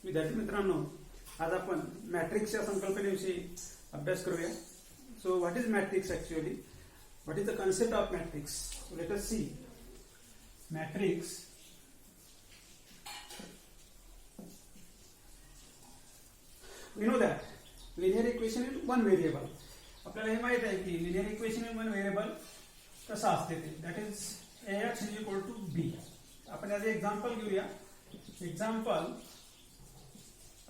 विद्यार्थी मित्रांनो, आज आपण मॅट्रिक्सच्या संकल्पनेविषयी अभ्यास करूया. So what is matrix actually? What is the concept of matrix? So let us see. Matrix we know that linear equation in one variable. आपल्याला हे माहित आहे की linear equation in one variable कसं असते ते, that is ax is equal to b. आपण याचे एक्झाम्पल घेऊया. Example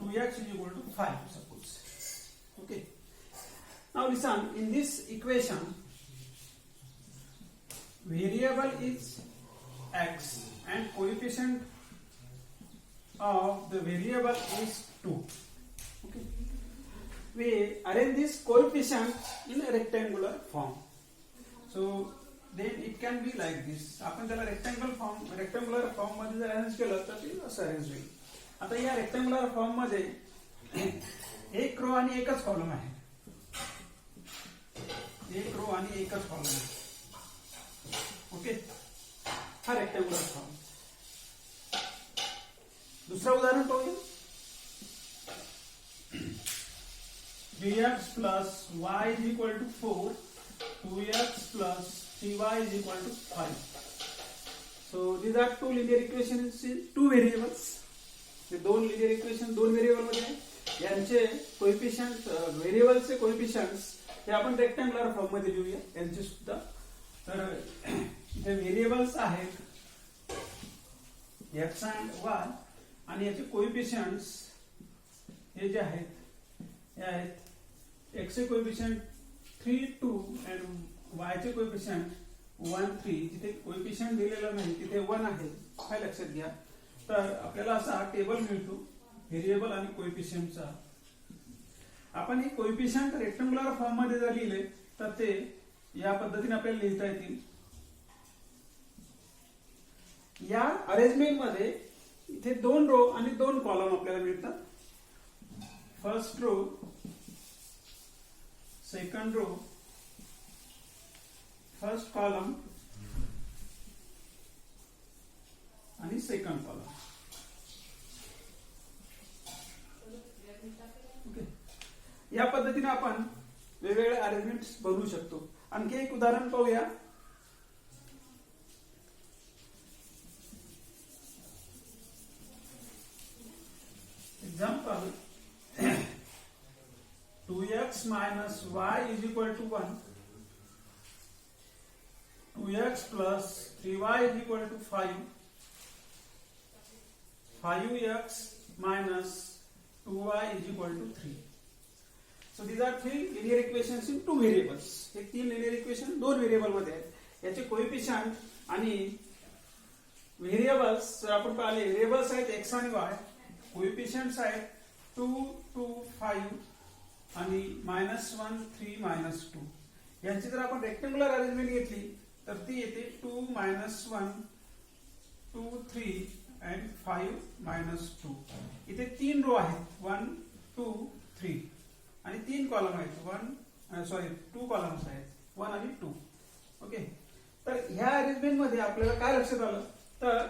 2x is equal to 5 suppose. Okay. Now listen, in this equation variable is x and coefficient of the variable is 2. Okay. We arrange this coefficient in a rectangular form. So then it can be like this. आपण त्याला rectangular form मध्ये जर arrange केलं तर ते असं arrange होईल. आता या रेक्टँग्युलर फॉर्म मध्ये एक रो आणि एकच कॉलम आहे. एक रो आणि एकच कॉलम आहे. ओके, हा रेक्टँग्युलर फॉर्म. दुसरं उदाहरण पाहूया. 3x plus y is equal to 4, 2x plus 3y is equal to 5. So these are two linear equations in two variables. हे दोन लिनियर इक्वेशन दोन व्हेरिएबल मध्ये आहे. यांचे कोएफिशियंट व्हेरिएबलचे कोएफिशियंट्स हे आपण रेक्टँग्युलर फॉर्म मध्ये लिहूया. यांचे सुद्धा तर इथे व्हेरिएबल्स आहेत x and y आणि याचे कोएफिशियंट्स हे जे आहेत हे आहेत x चे कोएफिशियंट 3 2 and y चे कोएफिशियंट 1 3. जिथे कोएफिशियंट दिलेला नाही तिथे 1 आहे, काय लक्षात घ्या. तर आपल्याला असा टेबल मिळतो व्हेरिएबल आणि कोएफिशियंटचा. आपण हे कोएफिशियंट रेक्टँग्युलर फॉर्म मध्ये जर लिहिले तर ते या पद्धतीने आपल्याला लिहिता येतील. या अरेंजमेंट मध्ये इथे दोन रो आणि दोन कॉलम आपल्याला मिळतात. First row, second row, first column आणि सेकंड कॉलम. ओके, या पद्धतीने आपण वेगवेगळे अरेंजमेंट्स बनवू शकतो. आणखी एक उदाहरण पाहूया. Example 2x minus y is equal to 1, 2x plus 3y is equal to 5, 5x minus 2y is equal to 3. So these are three linear equations in two variables. हे तीन linear equation दोन variable मध्ये आहेत. याचे coefficient आणि variables जर आपण पाहिले, व्हेरिएबल्स आहेत x आणि y, कोएफिशियंट्स आहेत 2 2 5 आणि -1 3 -2. यांची जर आपण रेक्टँग्युलर अरेंजमेंट घेतली तर ती येते 2 -1 2 3 and 5 -2. इथे तीन रो आहेत 1 2 3 आणि तीन कॉलम आहेत 2 कॉलम्स आहेत 1 आणि 2. ओके, तर ह्या अरेंजमेंट मध्ये आपल्याला काय लक्षात आलं तर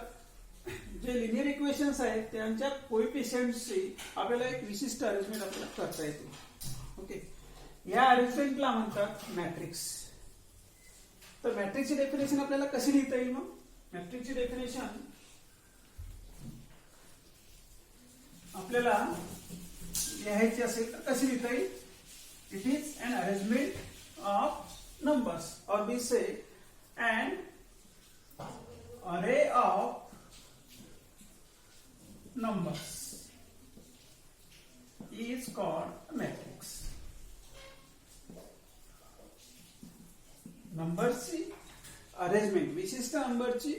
जे लिनियर इक्वेशन्स आहेत त्यांच्या कोएफिशियंट्सची आपल्याला एक विशिष्ट अरेंजमेंट आपल्याला करता येते. ओके, या अरेंजमेंटला म्हणतात मॅट्रिक्स. तर मॅट्रिक्सची डेफिनेशन आपल्याला कशी लिहिता येईल? मग मॅट्रिक्सची डेफिनेशन आपल्याला लिहायची असेल तर कशी लिहिता येईल? It is an arrangement of numbers और we say an array of numbers is called a matrix. नंबरची अरेंजमेंट, विशिष्ट नंबरची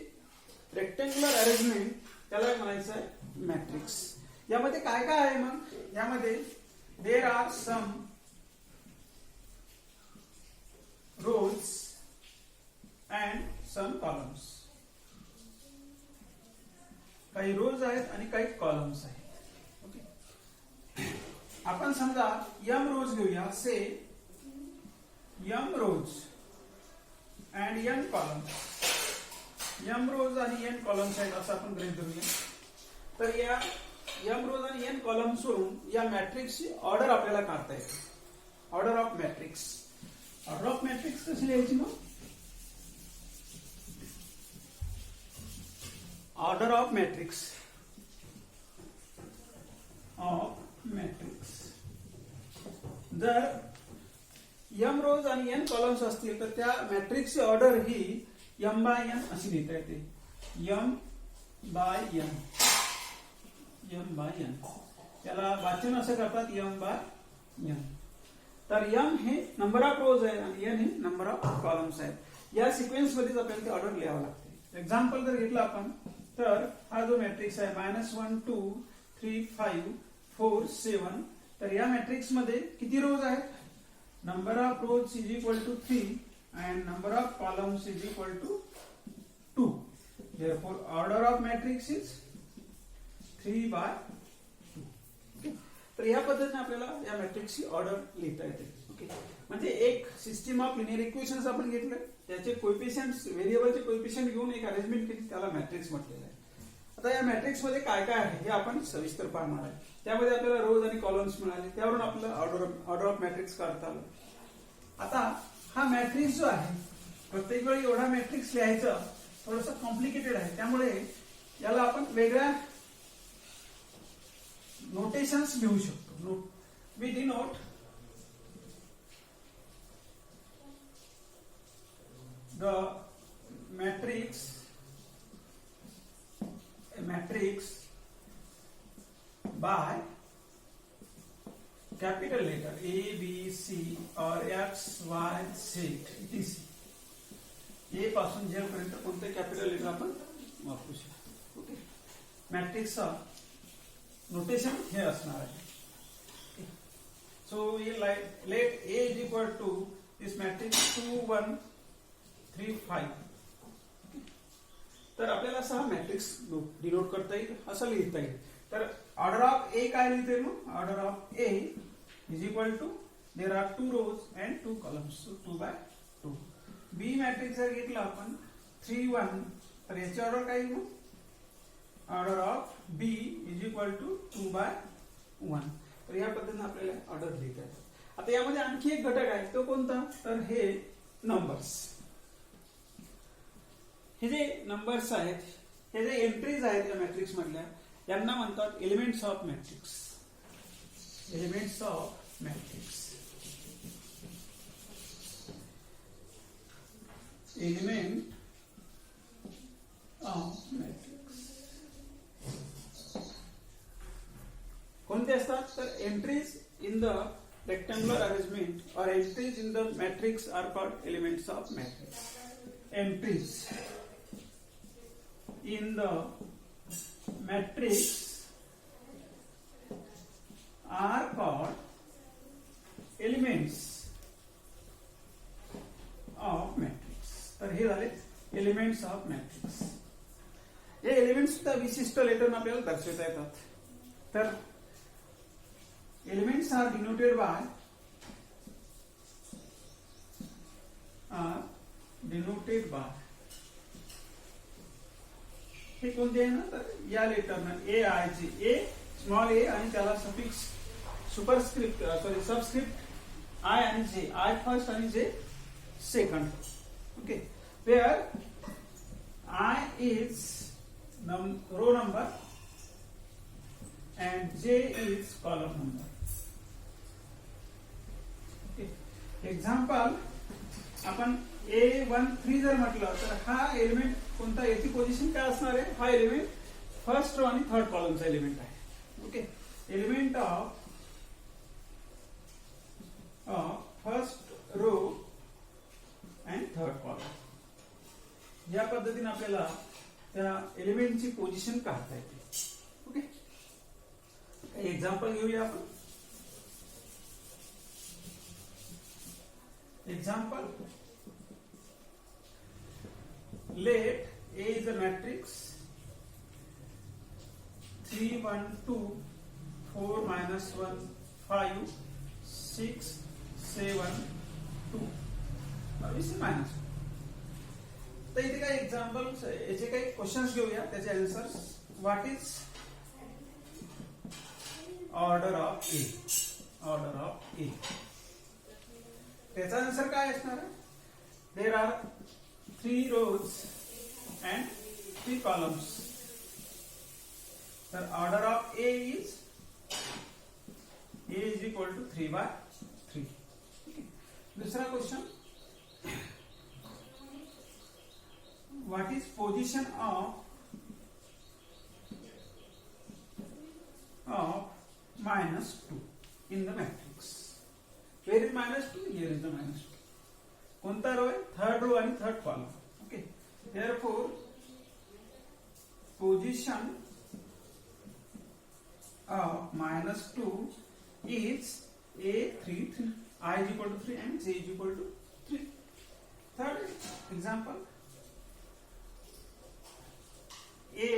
रेक्टँग्युलर अरेंजमेंट, त्याला म्हणायचं आहे मॅट्रिक्स. यामध्ये काय काय आहे? मग यामध्ये there are some rows and some columns. काही रोज आहेत आणि काही कॉलम्स आहेत. ओके, आपण समजा m रोज घेऊया. Say m rows and n columns. m rows आणि n कॉलम्स आहेत असं आपण गृहीत धरूया. तर या m रोज आणि n कॉलम्स वरून या मॅट्रिक्सची ऑर्डर आपल्याला काढता येते. Order of matrix. Order of matrix कशी लिहायची मग? ऑर्डर ऑफ मॅट्रिक्स जर m रोज आणि n कॉलम्स असतील तर त्या मॅट्रिक्सची ऑर्डर ही m बाय n अशी लिहिता येते. m बाय n त्याला वाचन असं करतात m बाय n. तर m हे नंबर ऑफ रोज आहे आणि n हे नंबर ऑफ कॉलम्स आहेत. या सिक्वेन्स मध्येच आपल्याला ते ऑर्डर लिहावं लागते. एक्झाम्पल जर घेतलं आपण तर हा जो मॅट्रिक्स आहे -1 2 3 5 4 7 तर या मॅट्रिक्स मध्ये किती रोज आहेत? Number of rows is equal to 3 and number of columns is equal to 2. Therefore, order of matrix is 3 by 2. Okay. तर या पद्धतीने आपल्याला या मॅट्रिक्सची ऑर्डर लिहिता येते. ओके, म्हणजे एक सिस्टीम ऑफ लिनियर इक्वेशन्स आपण घेतले, त्याचे कोएफिशियंट्स व्हेरिएबलचे कोएफिशियंट घेऊन एक अरेंजमेंट केली, त्याला मॅट्रिक्स म्हटलेलं आहे. आता या मॅट्रिक्स मध्ये काय काय आहे हे आपण सविस्तर पाहणार आहे. त्यामध्ये आपल्याला रोज आणि कॉलम्स मिळाले, त्यावरून आपल्याला ऑर्डर ऑफ मॅट्रिक्स काढता आलं. आता हा मॅट्रिक्स जो आहे प्रत्येक वेळी एवढा मॅट्रिक्स लिहायचं थोडंसं कॉम्प्लिकेटेड आहे, त्यामुळे याला आपण वेगळ्या नोटेशन्स लिहू शकतो. We denote the matrix by capital letter A, B, C or X, Y, Z etc. A पासून Z पर्यंत कोणते कॅपिटल लेटर आपण वापरू शकतो. ओके, मॅट्रिक्सचा नोटेशन हे असणार आहे. So let A is equal to this matrix 2 1 3 5. तर आपल्याला असा मॅट्रिक्स डिनोट करता येईल, असं लिहिता येईल. तर ऑर्डर ऑफ ए काय लिहिते मग? Order of A is equal to there are 2 rows and 2 columns, so 2 by 2. B matrix जर घेतला आपण 3 1 तर याची ऑर्डर काय येईल? Order of B is equal to 2 by 1. तर या पद्धतीने आपल्याला ऑर्डर लिहिता येतात. आता यामध्ये आणखी एक घटक आहे, तो कोणता? तर हे नंबर्स. हे जे नंबर्स आहेत, हे जे एंट्रीज आहेत या मॅट्रिक्स मधल्या, यांना म्हणतात elements of matrix. Elements of matrix. Element of matrix कोणते असतात? तर entries in the rectangular arrangement और entries in the matrix are called elements of matrix. Entries in the matrix are called elements of matrix. तर हे झाले elements of matrix. हे elements सुद्धा विशिष्ट लेटरने आपल्याला दर्शवता येतात. तर एलिमेंट्स आर डिनोटेड बाय हे कोणते आहे ना? तर या लेटरनं ए आय चे, ए स्मॉल ए आणि त्याला सफिक्स सुपरस्क्रिप्ट सबस्क्रिप्ट आय आणि जे, आय फर्स्ट आणि j second. Okay, where i is row number and j is column number. Example आपण A13 जर म्हटलं तर हा एलिमेंट कोणता, याची पोझिशन काय असणार आहे? हा एलिमेंट फर्स्ट रो आणि थर्ड कॉलमचा एलिमेंट आहे. Okay, element of first row and third column. या पद्धतीने आपल्याला त्या एलिमेंटची पोझिशन काढता येते. ओके, एक्झाम्पल घेऊया आपण. Example, let A is a matrix 3 1 2 4 -1 5 6 7 2 -1. तर इथे काही एक्झाम्पल्स, याचे काही क्वेश्चन्स घेऊया, त्याचे answers. What is order of A. Order of A. त्याचा आन्सर काय असणार आहे? There are 3 rows and 3 columns. तर order of A is equal to 3/3. दूसरा question, what is position of -2 in the matrix? Where is -2? Here is the -2. कोणता row आहे? Third row आणि third column. Okay, therefore position of -2 is a 3, 3. I is equal to 3 and j is equal to 3. Third example, a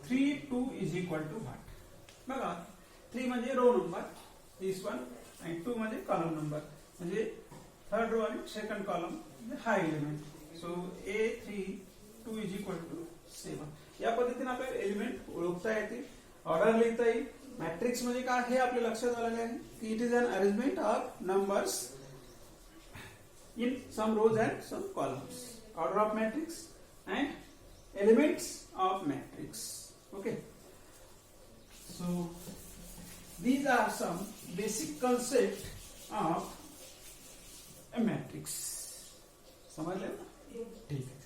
3, 2 is equal to what? बघा, 3 म्हणजे row number, दिस one, आणि 2 म्हणजे column number, म्हणजे third row आणि second column म्हणजे हा element. So A3 2 is equal to 7. या पद्धतीने आपल्याला एलिमेंट ओळखता येतील, ऑर्डर लिहिता येईल. मॅट्रिक्स म्हणजे काय हे आपल्या लक्षात आलेलं आहे की it is an arrangement of numbers in some rows and some columns. Order of matrix and elements of matrix. Okay, so these are some basic concept of a matrix. समझ लेना? ठीक है.